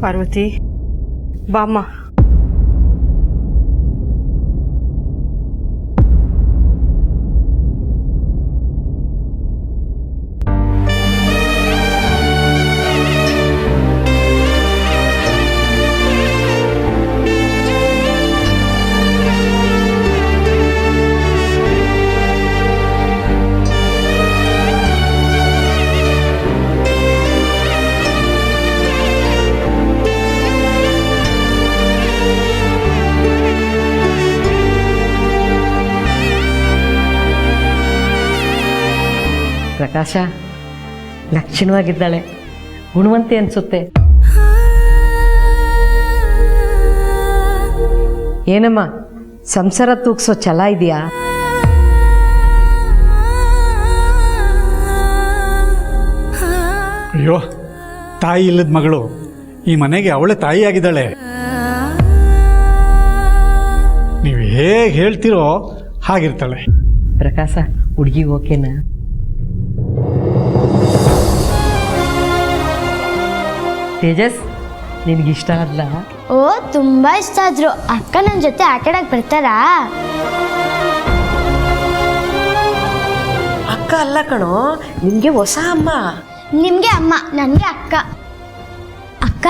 ಪಾರ್ವತಿ ಬಾಮ್ಮ. ಪ್ರಕಾಶ ಲಕ್ಷಣವಾಗಿದ್ದಾಳೆ, ಗುಣವಂತೆ ಅನಿಸುತ್ತೆ. ಏನಮ್ಮ ಸಂಸಾರ ತೂಗ್ಸೋ ಛಲ ಇದೆಯಾ? ಅಯ್ಯೋ, ತಾಯಿ ಇಲ್ಲದ ಮಗಳು ಈ ಮನೆಗೆ ಅವಳೇ ತಾಯಿಯಾಗಿದ್ದಾಳೆ. ನೀವು ಹೇಗೆ ಹೇಳ್ತೀರೋ ಹಾಗಿರ್ತಾಳೆ. ಪ್ರಕಾಶ ಹುಡುಗಿ ಓಕೆನಾ? ತೇಜಸ್ ನಿನಗಿಷ್ಟ ಆದ್ಲ? ಓ ತುಂಬಾ ಇಷ್ಟ ಆದ್ರು. ಅಕ್ಕ ನನ್ನ ಜೊತೆ ಆಟಾಡಕ್ ಬರ್ತಾರಾ? ಅಕ್ಕ ಅಲ್ಲ ಕಣೋ, ನಿಮಗೆ ಹೊಸ ಅಮ್ಮ. ನಿಮ್ಗೆ ಅಮ್ಮ, ನನಗೆ ಅಕ್ಕ. ಅಕ್ಕ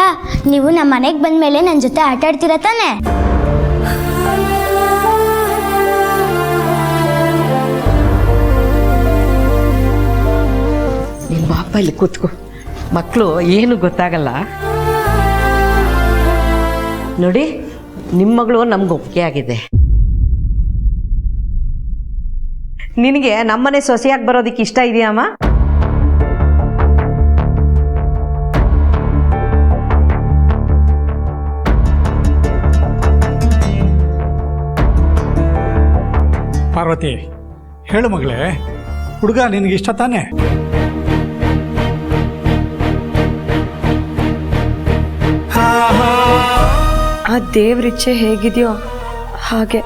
ನೀವು ನಮ್ಮ ಮನೆಗೆ ಬಂದ್ಮೇಲೆ ನನ್ನ ಜೊತೆ ಆಟ ಆಡ್ತೀರಾ ತಾನೆ? ನಿಮ್ಮ ಬಾಪ ಇಲ್ಲಿ ಕೂತ್ಕೋ, ಮಕ್ಕಳು ಏನು ಗೊತ್ತಾಗಲ್ಲ. ನೋಡಿ, ನಿಮ್ಮ ಮಗಳು ನಮ್ಗೆ ಒಪ್ಪಿಗೆ ಆಗಿದೆ. ನಿನಗೆ ನಮ್ಮನೆ ಸೊಸೆಯಾಗಿ ಬರೋದಕ್ಕೆ ಇಷ್ಟ ಇದೆಯಮ್ಮ? ಪಾರ್ವತಿ, ಹೇಳು ಮಗಳೇ, ಹುಡುಗ ನಿನಗಿಷ್ಟ ತಾನೆ? ಆ ದೇವ್ರಿಚ್ಛೆ ಹೇಗಿದೆಯೋ ಹಾಗೆ.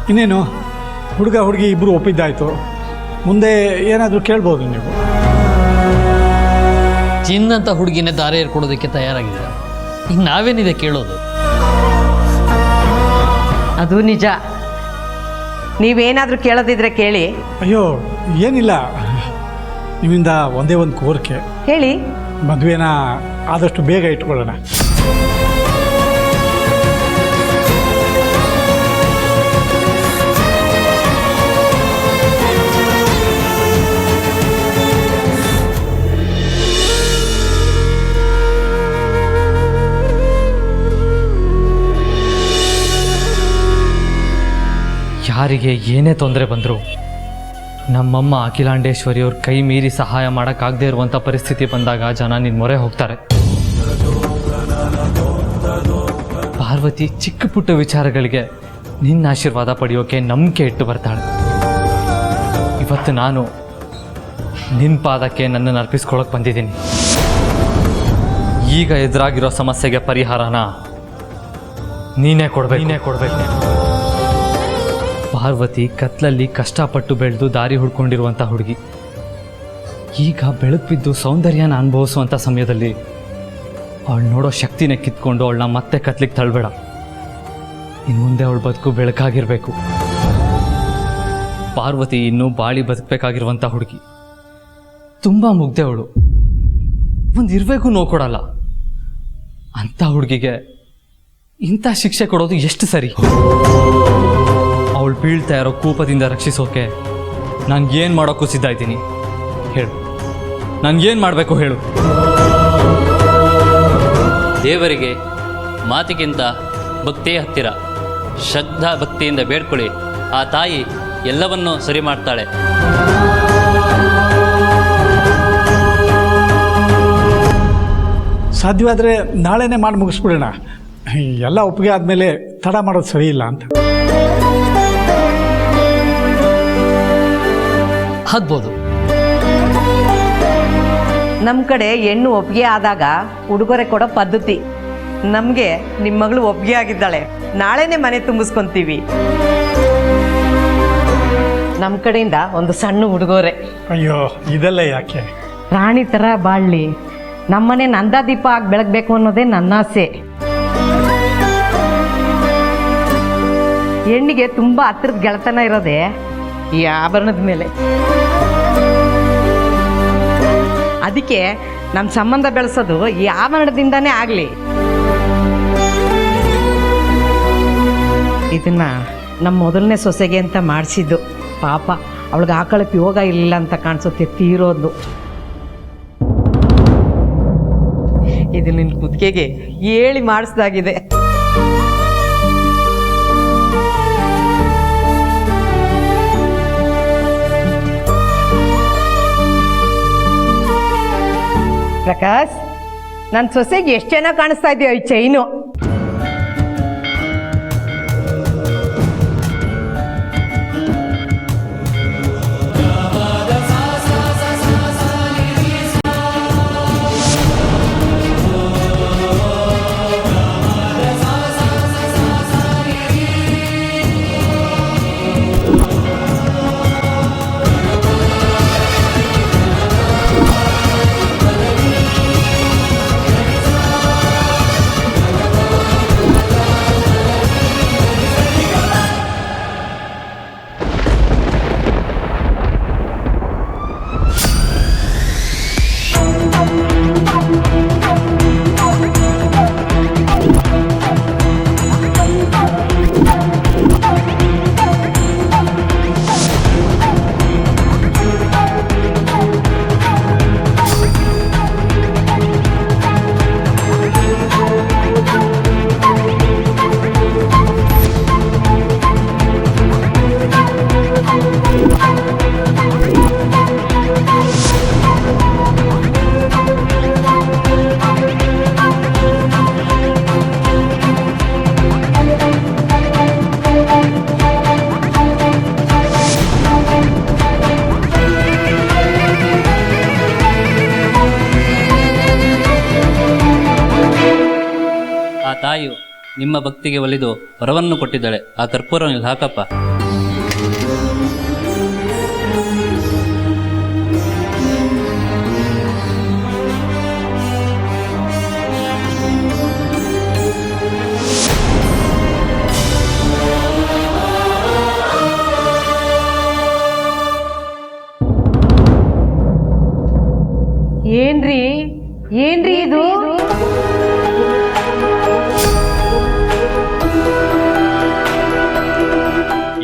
ಇನ್ನೇನು, ಹುಡುಗ ಹುಡುಗಿ ಇಬ್ಬರು ಒಪ್ಪಿದ್ದಾಯ್ತು. ಮುಂದೆ ಏನಾದರೂ ಕೇಳ್ಬೋದು ನೀವು. ಚಿನ್ನಂತ ಹುಡುಗಿನೇ ದಾರಿ ಏರ್ಕೊಡೋದಕ್ಕೆ ತಯಾರಾಗಿದೆ. ಈಗ ನಾವೇನಿದೆ ಕೇಳೋದು? ಅದು ನಿಜ. ನೀವೇನಾದರೂ ಕೇಳೋದಿದ್ರೆ ಕೇಳಿ. ಅಯ್ಯೋ ಏನಿಲ್ಲ, ನಿಮ್ಮಿಂದ ಒಂದೇ ಒಂದು ಕೋರಿಕೆ. ಹೇಳಿ. ಮದುವೆನ ಆದಷ್ಟು ಬೇಗ ಇಟ್ಕೊಳ್ಳೋಣ. ಯಾರಿಗೆ ಏನೇ ತೊಂದರೆ ಬಂದರೂ ನಮ್ಮಮ್ಮ ಅಖಿಲಾಂಡೇಶ್ವರಿ ಅವ್ರ ಕೈ ಮೀರಿ ಸಹಾಯ ಮಾಡೋಕ್ಕಾಗದೇ ಇರುವಂಥ ಪರಿಸ್ಥಿತಿ ಬಂದಾಗ ಜನ ನಿನ್ನ ಮೊರೆ ಹೋಗ್ತಾರೆ. ಪಾರ್ವತಿ ಚಿಕ್ಕ ಪುಟ್ಟ ವಿಚಾರಗಳಿಗೆ ನಿನ್ನ ಆಶೀರ್ವಾದ ಪಡೆಯೋಕೆ ನಂಬಿಕೆ ಇಟ್ಟು ಬರ್ತಾಳೆ. ಇವತ್ತು ನಾನು ನಿನ್ನ ಪಾದಕ್ಕೆ ನನ್ನನ್ನು ಅರ್ಪಿಸ್ಕೊಳ್ಳೋಕೆ ಬಂದಿದ್ದೀನಿ. ಈಗ ಎದುರಾಗಿರೋ ಸಮಸ್ಯೆಗೆ ಪರಿಹಾರನ ನೀನೇ ಕೊಡಬೇಕು. ಪಾರ್ವತಿ ಕತ್ಲಲ್ಲಿ ಕಷ್ಟಪಟ್ಟು ಬೆಳೆದು ದಾರಿ ಹುಡ್ಕೊಂಡಿರುವಂಥ ಹುಡುಗಿ ಈಗ ಬೆಳಕು ಬಿದ್ದು ಸೌಂದರ್ಯನ ಅನುಭವಿಸುವಂಥ ಸಮಯದಲ್ಲಿ ಅವಳು ನೋಡೋ ಶಕ್ತಿನೇ ಕಿತ್ಕೊಂಡು ಅವಳನ್ನ ಮತ್ತೆ ಕತ್ಲಿಗೆ ತಳ್ಳಬೇಡ. ಇನ್ನು ಮುಂದೆ ಅವಳ ಬದುಕು ಬೆಳಕಾಗಿರಬೇಕು. ಪಾರ್ವತಿ ಇನ್ನೂ ಬಾಳಿ ಬದುಕಬೇಕಾಗಿರುವಂಥ ಹುಡುಗಿ, ತುಂಬ ಮುಗ್ದೆ ಅವಳು, ಒಂದು ಇರಬೇಕು ನೋವು ಕೊಡಲ್ಲ. ಅಂಥ ಹುಡುಗಿಗೆ ಇಂಥ ಶಿಕ್ಷೆ ಕೊಡೋದು ಎಷ್ಟು ಸರಿ? ಅವಳು ಬೀಳ್ತಾ ಇರೋ ಕೂಪದಿಂದ ರಕ್ಷಿಸೋಕೆ ನಾನು ಮಾಡೋಕ್ಕೂ ಸಿದ್ಧ ಇದ್ದೀನಿ. ಹೇಳು, ನನಗೇನು ಮಾಡಬೇಕು ಹೇಳು? ದೇವರಿಗೆ ಮಾತಿಗಿಂತ ಭಕ್ತಿಯೇ ಹತ್ತಿರ. ಶ್ರದ್ಧಾ ಭಕ್ತಿಯಿಂದ ಬೇಡ್ಕೊಳ್ಳಿ, ಆ ತಾಯಿ ಎಲ್ಲವನ್ನೂ ಸರಿ ಮಾಡ್ತಾಳೆ. ಸಾಧ್ಯವಾದರೆ ನಾಳೆನೇ ಮಾಡಿ ಮುಗಿಸ್ಬಿಡೋಣ. ಎಲ್ಲ ಒಪ್ಪಿಗೆ ಆದಮೇಲೆ ತಡ ಮಾಡೋದು ಸರಿ ಇಲ್ಲ ಅಂತ. ಆಗ್ಬೋದು. ನಮ್ಮ ಕಡೆ ಹೆಣ್ಣು ಒಪ್ಪಿಗೆ ಆದಾಗ ಉಡುಗೊರೆ ಕೊಡೋ ಪದ್ಧತಿ. ನಮಗೆ ನಿಮ್ಮ ಮಗಳು ಒಪ್ಪಿಗೆ ಆಗಿದ್ದಾಳೆ, ನಾಳೆನೇ ಮನೆ ತುಂಬಿಸ್ಕೊಂತೀವಿ. ನಮ್ಮ ಕಡೆಯಿಂದ ಒಂದು ಸಣ್ಣ ಉಡುಗೊರೆ. ಅಯ್ಯೋ ಇದೆಲ್ಲ ಯಾಕೆ? ರಾಣಿ ಥರ ಬಾಳ್ಲಿ, ನಮ್ಮನೆ ನಂದಾದೀಪ ಆಗಿ ಬೆಳಗ್ಬೇಕು ಅನ್ನೋದೇ ನನ್ನ ಆಸೆ. ಹೆಣ್ಣಿಗೆ ತುಂಬ ಹತ್ತಿರದ ಗೆಳತನ ಇರೋದೆ ಈ ಆಭರಣದ ಮೇಲೆ. ಅದಕ್ಕೆ ನಮ್ಮ ಸಂಬಂಧ ಬೆಳೆಸೋದು ಈ ಆಭರಣದಿಂದಾನೇ ಆಗಲಿ. ಇದನ್ನ ನಮ್ಮ ಮೊದಲನೇ ಸೊಸೆಗೆ ಅಂತ ಮಾಡಿಸಿದ್ದು. ಪಾಪ ಅವಳಿಗೆ ಹಾಕೊಳ್ಳೋಕೆ ಯೋಗ ಇರಲಿಲ್ಲ ಅಂತ ಕಾಣಿಸುತ್ತೆ, ತೀರೋದು. ಇದು ನಿನ್ನ ಕುತ್ತಿಗೆಗೆ ಹೇಳಿ ಮಾಡಿಸ್ದಾಗಿದೆ. ಪ್ರಕಾಶ್, ನನ್ನ ಸೊಸೆಗೆ ಎಷ್ಟು ಚೆನ್ನಾಗಿ ಕಾಣಿಸ್ತಾ ಇದೆಯೋ ಈ ಚೈನು. ಆ ತಾಯಿಯು ನಿಮ್ಮ ಭಕ್ತಿಗೆ ಒಲಿದು ವರವನ್ನು ಕೊಟ್ಟಿದ್ದಾಳೆ. ಆ ಕರ್ಪೂರವನ್ನು ಇಲ್ಲಿ ಹಾಕಪ್ಪ. ಏನ್ರಿ ಏನ್ರಿ ಇದು?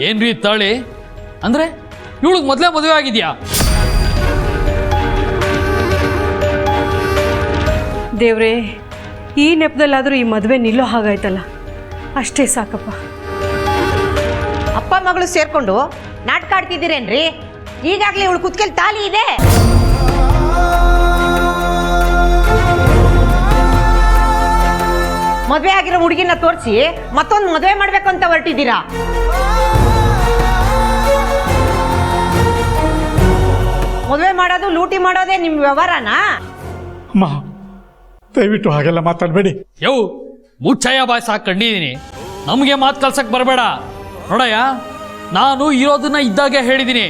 ಏನ್ರಿ ತಾಳಿ ಅಂದ್ರೆ ಇವಳಿಗೆ ಮೊದಲೇ ಮದುವೆ ಆಗಿದ್ಯಾ? ದೇವ್ರೇ, ಈ ನೆಪದಲ್ಲಾದರೂ ಈ ಮದುವೆ ನಿಲ್ಲೋ ಹಾಗಾಯ್ತಲ್ಲ, ಅಷ್ಟೇ ಸಾಕಪ್ಪ. ಅಪ್ಪ ಮಗಳು ಸೇರ್ಕೊಂಡು ನಾಟಕ ಆಡ್ತಿದ್ದೀರೇನ್ರಿ? ಈಗಾಗಲೇ ಇವಳು ಕುತ್ಕೆಲ್ ತಾಲಿ ಇದೆ. ಮದುವೆ ಆಗಿರೋ ಹುಡುಗಿನ ತೋರಿಸಿ ಮತ್ತೊಂದು ಮದುವೆ ಮಾಡ್ಬೇಕು ಅಂತ ಹೊರಟಿದ್ದೀರಾ? ಮದುವೆ ಮಾಡೋದು ಲೂಟಿ ಮಾಡೋದೇ ನಿಮ್ಮ ವ್ಯವಹಾರನಾ? ಅಮ್ಮ, ದಯವಿಟ್ಟು ಹಾಗೆಲ್ಲ ಮಾತಾಡಬೇಡಿ. ಯೋ, ಮುಚ್ಚಾಯ ಬಾಯ್ ಸಾಕು ಕಂಡಿದ್ದೀನಿ. ನಮಗೆ ಮಾತು ಕಲ್ಸಕ್ಕೆ ಬರಬೇಡ. ನೋಡಯ್ಯ, ನಾನು ಇರೋದನ್ನ ಇದ್ದಾಗೆ ಹೇಳಿದ್ದೀನಿ.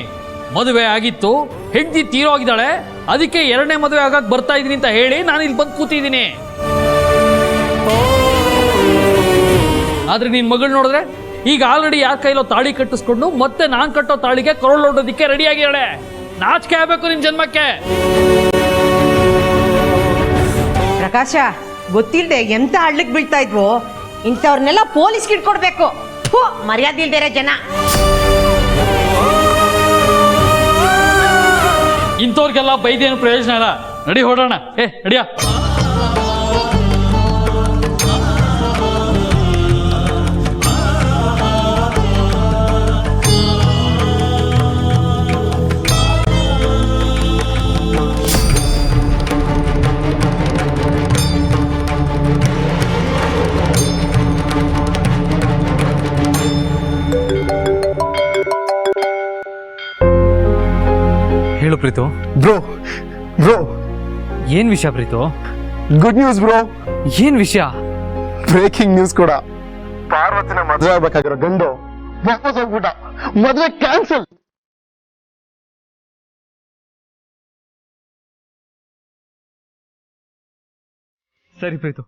ಮದುವೆ ಆಗಿತ್ತು, ಹೆಂಡತಿ ತೀರೋಗಿದ್ದಾಳೆ, ಅದಕ್ಕೆ ಎರಡನೇ ಮದುವೆ ಆಗಕ್ಕೆ ಬರ್ತಾ ಇದ್ದೀನಿ ಅಂತ ಹೇಳಿ ನಾನು ಇಲ್ಲಿ ಬಂದು ಕೂತಿದ್ದೀನಿ. ಆದ್ರೆ ನಿನ್ನ ಮಗಳು ನೋಡಿದ್ರೆ ಈಗ ಆಲ್ರೆಡಿ ಯಾರ ಕೈಲೋ ತಾಳಿ ಕಟ್ಟಿಸ್ಕೊಂಡು ಮತ್ತೆ ನಾನು ಕಟ್ಟೋ ತಾಳಿಗೆ ಕೊರಳೊಡ್ಡೋದಕ್ಕೆ ರೆಡಿ ಆಗಿದ್ದಾಳೆ. ನಾಚಿಕೆ ಆಗಬೇಕು ನಿನ್ ಜನ್ಮಕ್ಕೆ. ಪ್ರಕಾಶ, ಗೊತ್ತಿಲ್ಲದೆ ಎಂತ ಹಳ್ಳಿಗೆ ಬೀಳ್ತಾ ಇದ್ವೋ, ಇಂಥವ್ರನ್ನೆಲ್ಲ ಪೊಲೀಸ್ಗೆ ಇಟ್ಕೊಡ್ಬೇಕು. ಮರ್ಯಾದೆ ಇಲ್ದೇರೆ ಜನ. ಇಂಥವ್ರಿಗೆಲ್ಲ ಬೈದೇನು ಪ್ರಯೋಜನ ಇಲ್ಲ. ನಡಿ ಹೊಡೋಣ. ನಡಿಯ. ಹೇಳು ಪ್ರೀತು. ಬ್ರೋ ಬ್ರೋ ಏನ್ ವಿಷಯ ಪ್ರೀತು? Good news bro. ಏನ್ ವಿಷಯ? ಬ್ರೇಕಿಂಗ್ ನ್ಯೂಸ್ ಕೂಡ. ಪಾರ್ವತಿನ ಮದುವೆ ಆಗ್ಬೇಕಾಗಿರೋ ಗಂಡು ವಾಪಸ್ ಹೋಗ್ಬಿಟ್ಟ. ಮದುವೆ ಕ್ಯಾನ್ಸಲ್. ಸರಿ ಪ್ರೀತು,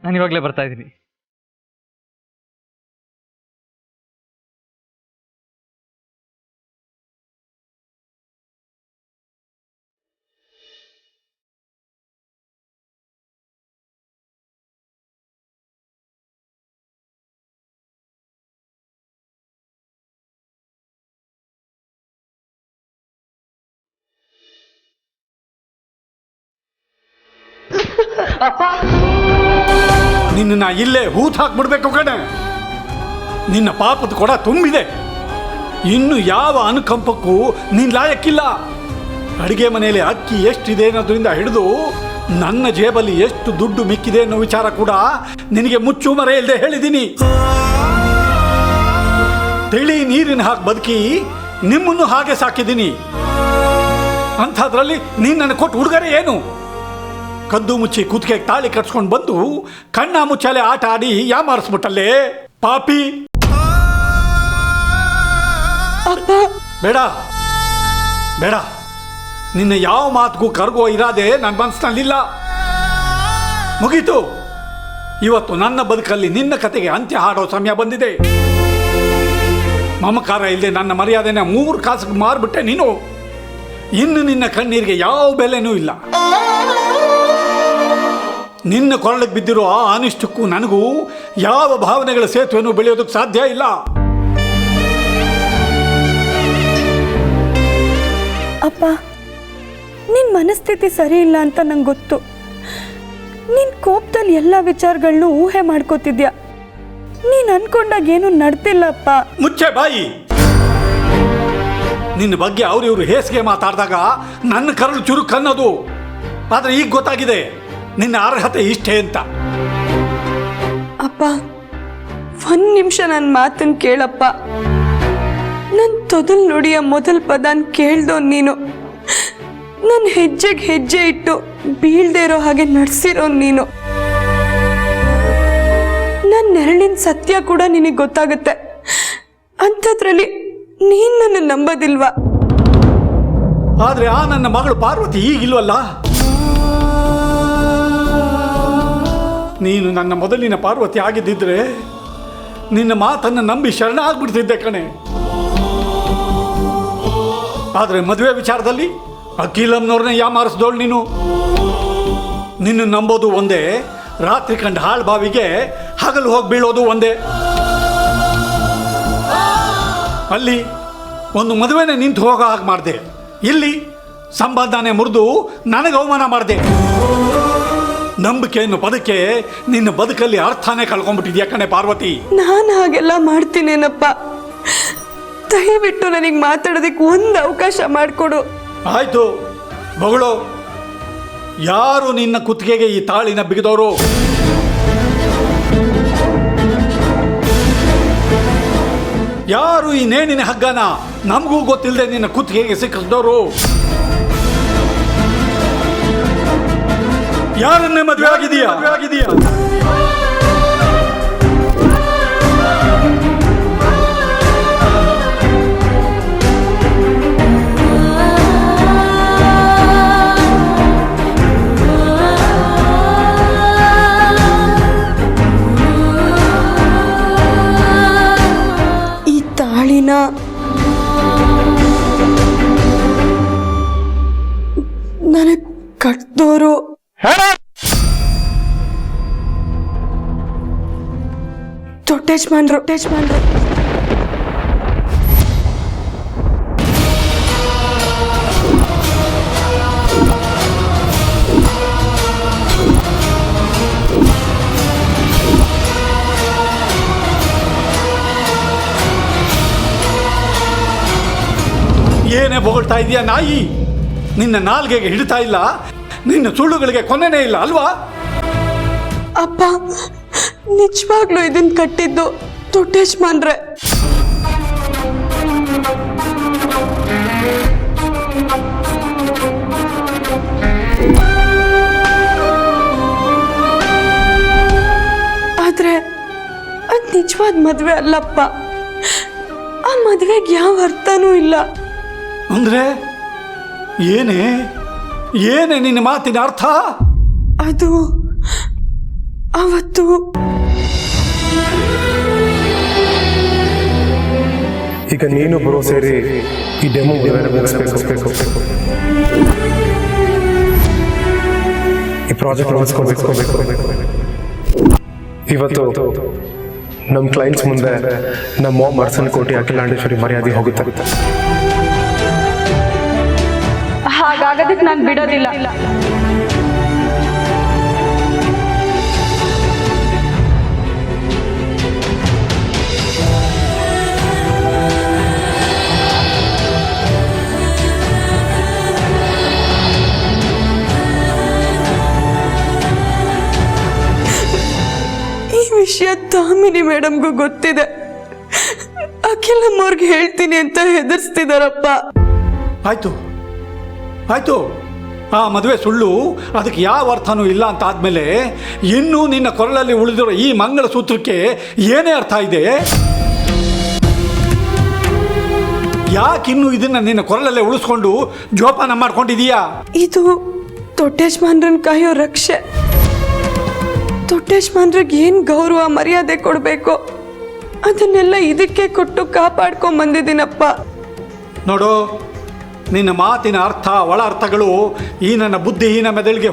ನಾನು ಇವಾಗಲೇ ಬರ್ತಾ ಇದ್ದೀನಿ. ನಿನ್ನ ಇಲ್ಲೇ ಹೂತ್ ಹಾಕ್ಬಿಡ್ಬೇಕು ಕಣೆ. ನಿನ್ನ ಪಾಪದ ಕೊಡ ತುಂಬಿದೆ. ಇನ್ನು ಯಾವ ಅನುಕಂಪಕ್ಕೂ ನೀನು ಲಾಯಕ್ಕಿಲ್ಲ. ಅಡುಗೆ ಮನೆಯಲ್ಲಿ ಅಕ್ಕಿ ಎಷ್ಟಿದೆ ಅನ್ನೋದ್ರಿಂದ ಹಿಡಿದು ನನ್ನ ಜೇಬಲ್ಲಿ ಎಷ್ಟು ದುಡ್ಡು ಮಿಕ್ಕಿದೆ ಅನ್ನೋ ವಿಚಾರ ಕೂಡ ನಿನಗೆ ಮುಚ್ಚು ಮರೆ ಇಲ್ಲದೆ ಹೇಳಿದ್ದೀನಿ. ತಿಳಿ ನೀರಿನ ಹಾಕಿ ಬದುಕಿ ನಿಮ್ಮನ್ನು ಹಾಗೆ ಸಾಕಿದ್ದೀನಿ. ಅಂಥದ್ರಲ್ಲಿ ನೀನು ನನಗೆ ಕೊಟ್ಟು ಉಡುಗೊರೆ ಏನು? ಕದ್ದು ಮುಚ್ಚಿ ಕೂತ್ಗೆ ತಾಳಿ ಕಟ್ಸ್ಕೊಂಡು ಬಂದು ಕಣ್ಣ ಮುಚ್ಚಾಲೆ ಆಟ ಆಡಿ ಯಾಮಾರಿಸ್ಬಿಟ್ಟಲ್ಲೇ ಪಾಪಿ. ಬೇಡ ಬೇಡ, ನಿನ್ನ ಯಾವ ಮಾತಿಗೂ ಕರಗೋ ಇರಾದೆ ನನ್ನ ಮನಸ್ಸಿನಲ್ಲಿಲ್ಲ. ಮುಗೀತು. ಇವತ್ತು ನನ್ನ ಬದುಕಲ್ಲಿ ನಿನ್ನ ಕತೆಗೆ ಅಂತ್ಯ ಹಾಡೋ ಸಮಯ ಬಂದಿದೆ. ಮಮಕಾರ ಇಲ್ಲದೆ ನನ್ನ ಮರ್ಯಾದೆನ 3 ಕಾಸಿಗೆ ಮಾರ್ಬಿಟ್ಟೆ ನೀನು. ಇನ್ನು ನಿನ್ನ ಕಣ್ಣೀರಿಗೆ ಯಾವ ಬೆಲೆನೂ ಇಲ್ಲ. ನಿನ್ನ ಕೊರಳಿಗೆ ಬಿದ್ದಿರೋ ಆ ಅನಿಷ್ಟಕ್ಕೂ ನನಗೂ ಯಾವ ಭಾವನೆಗಳ ಸೇತುವೆನೂ ಬೆಳೆಯೋದಕ್ಕೆ ಸಾಧ್ಯ ಇಲ್ಲ. ಅಪ್ಪ, ನಿನ್ನ ಮನಸ್ಥಿತಿ ಸರಿ ಇಲ್ಲ ಅಂತ ನಂಗೆ ಗೊತ್ತು. ನಿನ್ನ ಕೋಪದಲ್ಲಿ ಎಲ್ಲ ವಿಚಾರಗಳನ್ನೂ ಊಹೆ ಮಾಡ್ಕೋತಿದ್ಯಾ. ನೀನು ಅನ್ಕೊಂಡಾಗ ಏನು ನಡ್ತಿಲ್ಲಪ್ಪ. ಮುಚ್ಚೆ ಬಾಯಿ. ನಿನ್ನ ಬಗ್ಗೆ ಅವ್ರಿವ್ರು ಹೇಸಿಗೆ ಮಾತಾಡಿದಾಗ ನನ್ನ ಕರಳು ಚುರುಕು ಅನ್ನೋದು. ಆದರೆ ಈಗ ಗೊತ್ತಾಗಿದೆ ನಿನ್ನ ಅರ್ಹತೆ ಇಷ್ಟೇ ಅಂತ. ಅಪ್ಪ, 1 ನಿಮಿಷ ನನ್ನ ಮಾತನ್ನು ಕೇಳಪ್ಪ. ನನ್ನ ತೊದಲ್ ನುಡಿಯ ಮೊದಲ ಪದನ ಕೇಳ್ದೋ ನೀನು. ನನ್ನ ಹೆಜ್ಜೆಗೆ ಹೆಜ್ಜೆ ಇಟ್ಟು ಬೀಳ್ದೇ ಇರೋ ಹಾಗೆ ನಡೆಸಿರೋ ನೀನು. ನನ್ನ ನೆರಳಿನ ಸತ್ಯ ಕೂಡ ನಿನಗೆ ಗೊತ್ತಾಗುತ್ತೆ. ಅಂಥದ್ರಲ್ಲಿ ನೀನು ನನ್ನ ನಂಬೋದಿಲ್ವಾ? ಆದರೆ ಆ ನನ್ನ ಮಗಳು ಪಾರ್ವತಿ ಈಗಿಲ್ವಲ್ಲ. ನೀನು ನನ್ನ ಮೊದಲಿನ ಪಾರ್ವತಿ ಆಗಿದ್ದಿದ್ರೆ ನಿನ್ನ ಮಾತನ್ನು ನಂಬಿ ಶರಣ ಆಗ್ಬಿಡ್ತಿದ್ದೆ ಕಣೆ. ಆದರೆ ಮದುವೆ ವಿಚಾರದಲ್ಲಿ ಅಖಿಲಮ್ನವ್ರನ್ನೇ ಯಾಮಾರಿಸ್ದೋಳು ನೀನು. ನಿನ್ನ ನಂಬೋದು ಒಂದೇ, ರಾತ್ರಿ ಕಂಡು ಹಾಳು ಬಾವಿಗೆ ಹಗಲು ಹೋಗಿ ಬೀಳೋದು ಒಂದೇ. ಅಲ್ಲಿ ಒಂದು ಮದುವೆನೇ ನಿಂತು ಹೋಗೋ ಹಾಗೆ ಮಾಡಿದೆ. ಇಲ್ಲಿ ಸಂಬಂಧನೇ ಮುರಿದು ನನಗೆ ಅವಮಾನ ಮಾಡಿದೆ. ನಂಬಿಕೆ ಅನ್ನೋ ಪದಕ್ಕೆ ನಿನ್ನ ಬದುಕಲ್ಲಿ ಅರ್ಥನೇ ಕಳ್ಕೊಂಡ್ಬಿಟ್ಟಿದ್ಯಾ ಕಣೆ ಪಾರ್ವತಿ. ನಾನು ಹಾಗೆಲ್ಲ ಮಾಡ್ತೀನೇನಪ್ಪ. ದಯವಿಟ್ಟು ನನಗೆ ಮಾತಾಡೋದಕ್ಕೆ ಒಂದು ಅವಕಾಶ ಮಾಡಿಕೊಡು. ಆಯ್ತು, ಮಗಳು. ಯಾರು ನಿನ್ನ ಕುತ್ತಿಗೆಗೆ ಈ ತಾಳಿನ ಬಿಗಿದವರು? ಯಾರು ಈ ನೇಣಿನ ಹಗ್ಗನ ನಮಗೂ ಗೊತ್ತಿಲ್ಲದೆ ನಿನ್ನ ಕುತ್ತಿಗೆಗೆ ಸಿಕ್ಕಿಸಿದವರು? ಯಾರನ್ನೇ ಮದುವೆ ಆಗಿದೆಯಾ? ಈ ತಾಳಿನ ನನಗೆ ಕಟ್ದೋರು ದೊಡ್ಡಜ್ಮಾನ್ರು. ಏನೇ ಬೊಗಳ್ತಾ ಇದೆಯಾ ನಾಯಿ? ನಿನ್ನ ನಾಲ್ಗೆಗೆ ಹಿಡಿತಾ ಇಲ್ಲ, ನಿನ್ನ ಸುಳ್ಳುಗಳಿಗೆ ಕೊನೆನೇ ಇಲ್ಲ ಅಲ್ವಾ? ಅಪ್ಪ, ನಿಜವಾಗ್ಲೂ ಇದನ್ನ ಕಟ್ಟಿದ್ದು ದೊಡ್ಡಜ್ಮಾನ್ರೆ. ಆದ್ರೆ ಅದ್ ನಿಜವಾದ ಮದ್ವೆ ಅಲ್ಲಪ್ಪ. ಆ ಮದ್ವೆಗೆ ಯಾವ ಅರ್ಥನೂ ಇಲ್ಲ. ಅಂದ್ರೆ ಏನೇ ನಿನ್ನ ಮಾತಿನ ಅರ್ಥ? ಅದು ಅವತ್ತು ಈಗ ನೀನು ಬರೋ ಸೇರಿ ಈ ಡೆಮೋ ಮುಗಿಸ್ಬೇಕು. ಈ ಪ್ರಾಜೆಕ್ಟ್ ಮುಗಿಸ್ಕೋಬೇಕು. ಇವತ್ತು ನಮ್ಮ ಕ್ಲೈಂಟ್ಸ್ ಮುಂದೆ ನಮ್ಮ ಮಾಮ್ ಅರ್ಸನ್ ಕೋಟಿ ಅಖಿಲಾಂಡೇಶ್ವರಿ ಮರ್ಯಾದೆ ಹೋಗುತ್ತೆ. ಹಾಗಾಗೋದಕ್ಕೆ ನಾನು ಬಿಡೋದಿಲ್ಲ. ಈ ವಿಷಯ ದಾಮಿನಿ ಮೇಡಮ್ಗೂ ಗೊತ್ತಿದೆ. ಅಖಿಲಮ್ಮವ್ರಿಗೆ ಹೇಳ್ತೀನಿ ಅಂತ ಹೆದರ್ಸ್ತಿದಾರಪ್ಪ. ಆಯ್ತು, ಆ ಮದುವೆ ಸುಳ್ಳು, ಅದಕ್ಕೆ ಯಾವ ಅರ್ಥನೂ ಇಲ್ಲ ಅಂತ ಆದಮೇಲೆ ಇನ್ನೂ ನಿನ್ನ ಕೊರಳಲ್ಲಿ ಉಳಿದಿರೋ ಈ ಮಂಗಳಸೂತ್ರಕ್ಕೆ ಏನೇ ಅರ್ಥ ಇದೆ? ಯಾಕಿನ್ನೂ ಇದನ್ನು ನಿನ್ನ ಕೊರಳಲ್ಲೇ ಉಳಿಸ್ಕೊಂಡು ಜೋಪಾನ ಮಾಡ್ಕೊಂಡಿದೀಯಾ? ಇದು ದೊಡ್ಡಯಜಮಾನ್ರನ್ನ ಕಾಯೋ ರಕ್ಷೆ. ದೊಡ್ಡಯಜಮಾನ್ರಿಗೆ ಏನು ಗೌರವ ಮರ್ಯಾದೆ ಕೊಡಬೇಕು ಅದನ್ನೆಲ್ಲ ಇದಕ್ಕೆ ಕೊಟ್ಟು ಕಾಪಾಡ್ಕೊಂಡ್ ಬಂದಿದ್ದೀನಪ್ಪ. ನೋಡು, ನಿನ್ನ ಮಾತಿನ ಅರ್ಥ, ಒಳ ಅರ್ಥಗಳು ಈ ನನ್ನ ಬುದ್ಧಿಹೀನ ಮೆದುಳಿಗೆ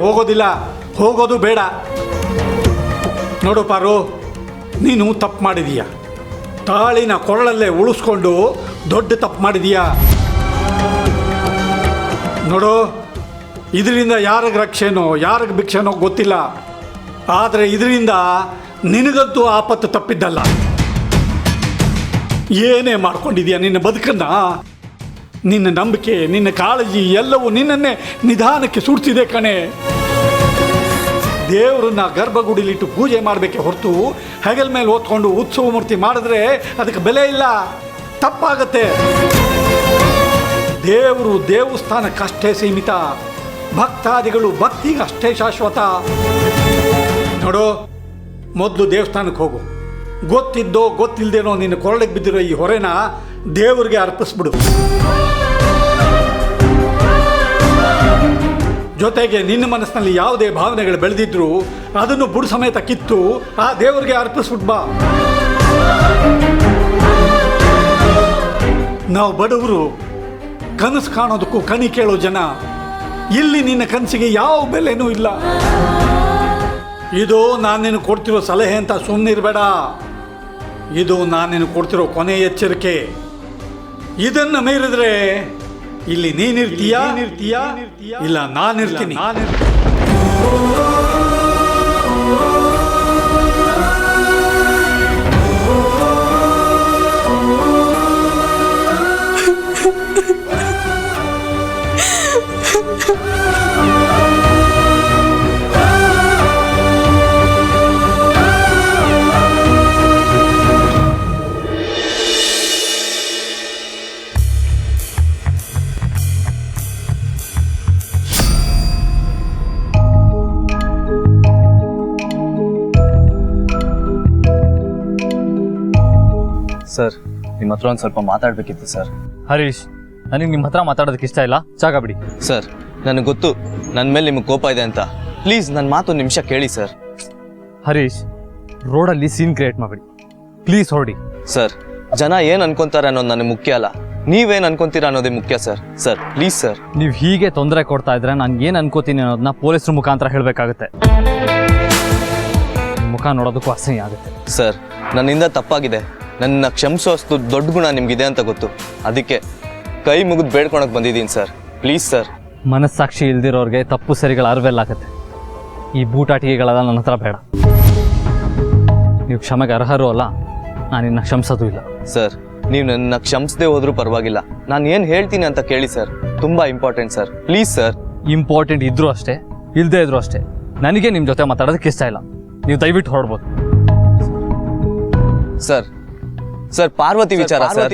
ಹೋಗೋದು ಬೇಡ. ನೋಡು ಪಾರು, ನೀನು ತಪ್ಪು ಮಾಡಿದೀಯ. ತಾಳಿನ ಕೊರಳಲ್ಲೇ ಉಳಿಸ್ಕೊಂಡು ದೊಡ್ಡ ತಪ್ಪು ಮಾಡಿದೀಯ. ನೋಡು, ಇದರಿಂದ ಯಾರಿಗೆ ರಕ್ಷೆನೋ ಯಾರಿಗೆ ಭಿಕ್ಷೆನೋ ಗೊತ್ತಿಲ್ಲ, ಆದರೆ ಇದರಿಂದ ನಿನಗಂತೂ ಆಪತ್ತು ತಪ್ಪಿದ್ದಲ್ಲ. ಏನೇ ಮಾಡ್ಕೊಂಡಿದೀಯ ನಿನ್ನ ಬದುಕನ್ನ? ನಿನ್ನ ನಂಬಿಕೆ, ನಿನ್ನ ಕಾಳಜಿ ಎಲ್ಲವೂ ನಿನ್ನನ್ನೇ ನಿಧಾನಕ್ಕೆ ಸುಡ್ತಿದೆ ಕಣೆ. ದೇವರನ್ನ ಗರ್ಭಗುಡಿಲಿಟ್ಟು ಪೂಜೆ ಮಾಡಬೇಕೆ ಹೊರತು ಹೆಗಲ ಮೇಲೆ ಓದ್ಕೊಂಡು ಉತ್ಸವ ಮೂರ್ತಿ ಮಾಡಿದ್ರೆ ಅದಕ್ಕೆ ಬೆಲೆ ಇಲ್ಲ, ತಪ್ಪಾಗತ್ತೆ. ದೇವರು ದೇವಸ್ಥಾನಕ್ಕಷ್ಟೇ ಸೀಮಿತ, ಭಕ್ತಾದಿಗಳು ಭಕ್ತಿಗೆ ಅಷ್ಟೇ ಶಾಶ್ವತ. ನೋಡು, ಮೊದಲು ದೇವಸ್ಥಾನಕ್ಕೆ ಹೋಗು. ಗೊತ್ತಿದ್ದೋ ಗೊತ್ತಿಲ್ಲದೇನೋ ನಿನ್ನ ಕೊರಳಿಗೆ ಬಿದ್ದಿರೋ ಈ ಹೊರೆನ ದೇವರಿಗೆ ಅರ್ಪಿಸ್ಬಿಡು. ಜೊತೆಗೆ ನಿನ್ನ ಮನಸ್ಸಿನಲ್ಲಿ ಯಾವುದೇ ಭಾವನೆಗಳು ಬೆಳೆದಿದ್ರು ಅದನ್ನು ಬುಡ ಸಮೇತ ಕಿತ್ತು ಆ ದೇವರಿಗೆ ಅರ್ಪಿಸ್ಬಿಟ್ ಬಾ. ನಾವು ಬಡವರು, ಕನಸು ಕಾಣೋದಕ್ಕೂ ಕಣಿ ಕೇಳೋ ಜನ. ಇಲ್ಲಿ ನಿನ್ನ ಕನಸಿಗೆ ಯಾವ ಬೆಲೆನೂ ಇಲ್ಲ. ಇದು ನಾನು ನಿನಗೆ ಕೊಡ್ತಿರೋ ಸಲಹೆ ಅಂತ ಸುಮ್ಮನಿರಬೇಡ. ಇದು ನಾನು ನಿನಗೆ ಕೊಡ್ತಿರೋ ಕೊನೆ ಎಚ್ಚರಿಕೆ. ಇದನ್ನು ಮೀರಿದ್ರೆ ಇಲ್ಲಿ ನೀನಿರ್ತೀಯಾ ಇಲ್ಲ ನಾನಿರ್ತೀನಿ. ಸರ್, ನಿಮ್ಮ ಹತ್ರ ಒಂದು ಸ್ವಲ್ಪ ಮಾತಾಡಬೇಕಿತ್ತು ಸರ್. ಹರೀಶ್, ನನಗೆ ನಿಮ್ಮ ಹತ್ರ ಮಾತಾಡೋದಕ್ಕೆ ಇಷ್ಟ ಇಲ್ಲ, ಜಾಗ ಬಿಡಿ. ಸರ್, ನನಗೆ ಗೊತ್ತು ನನ್ನ ಮೇಲೆ ನಿಮಗೆ ಕೋಪ ಇದೆ ಅಂತ. ಪ್ಲೀಸ್ ನನ್ನ ಮಾತು ನಿಮಿಷ ಕೇಳಿ ಸರ್. ಹರೀಶ್, ರೋಡಲ್ಲಿ ಸೀನ್ ಕ್ರಿಯೇಟ್ ಮಾಡಬೇಡಿ ಪ್ಲೀಸ್, ಹೊರಡಿ. ಸರ್, ಜನ ಏನು ಅನ್ಕೊಂತಾರೆ ಅನ್ನೋದು ನನಗೆ ಮುಖ್ಯ ಅಲ್ಲ, ನೀವೇನು ಅನ್ಕೊಂತೀರಾ ಅನ್ನೋದೇ ಮುಖ್ಯ ಸರ್. Sir please sir. ನೀವು ಹೀಗೆ ತೊಂದರೆ ಕೊಡ್ತಾ ಇದ್ರೆ ನಾನು ಏನು ಅನ್ಕೋತೀನಿ ಅನ್ನೋದನ್ನ ಪೊಲೀಸರ ಮುಖಾಂತರ ಹೇಳಬೇಕಾಗುತ್ತೆ. ಮುಖ ನೋಡೋದಕ್ಕೂ ಅಸಹ್ಯ ಆಗುತ್ತೆ. ಸರ್, ನನ್ನಿಂದ ತಪ್ಪಾಗಿದೆ, ನನ್ನ ಕ್ಷಮಿಸೋಷ್ಟು ದೊಡ್ಡ ಗುಣ ನಿಮಗಿದೆ ಅಂತ ಗೊತ್ತು. ಅದಕ್ಕೆ ಕೈ ಮುಗಿದು ಬೇಡ್ಕೊಳಕ್ಕೆ ಬಂದಿದ್ದೀನಿ ಸರ್. Please sir. ಮನಸ್ಸಾಕ್ಷಿ ಇಲ್ದಿರೋರಿಗೆ ತಪ್ಪು ಸರಿಗಳ ಅರಿವೆಲ್ಲಾಗತ್ತೆ. ಈ ಬೂಟಾಟಿಕೆಗಳೆಲ್ಲ ನನ್ನ ಹತ್ರ ಬೇಡ. ನೀವು ಕ್ಷಮೆಗೆ ಅರ್ಹರೂ ಅಲ್ಲ, ನಾನು ಇನ್ನು ಕ್ಷಮಿಸೋದು ಇಲ್ಲ. ಸರ್, ನೀವು ನನ್ನ ಕ್ಷಮಿಸದೆ ಹೋದ್ರೂ ಪರವಾಗಿಲ್ಲ, ನಾನು ಏನು ಹೇಳ್ತೀನಿ ಅಂತ ಕೇಳಿ ಸರ್. ತುಂಬ important sir, please sir. Important ಇದ್ರೂ ಅಷ್ಟೇ, ಇಲ್ಲದೇ ಇದ್ರೂ ಅಷ್ಟೇ, ನನಗೆ ನಿಮ್ಮ ಜೊತೆ ಮಾತಾಡೋದಕ್ಕೆ ಇಷ್ಟ ಇಲ್ಲ. ನೀವು ದಯವಿಟ್ಟು ಹೊರಡ್ಬೋದು. ಸರ್, ಸರ್ ಪಾರ್ವತಿ ವಿಚಾರ ಸರ್.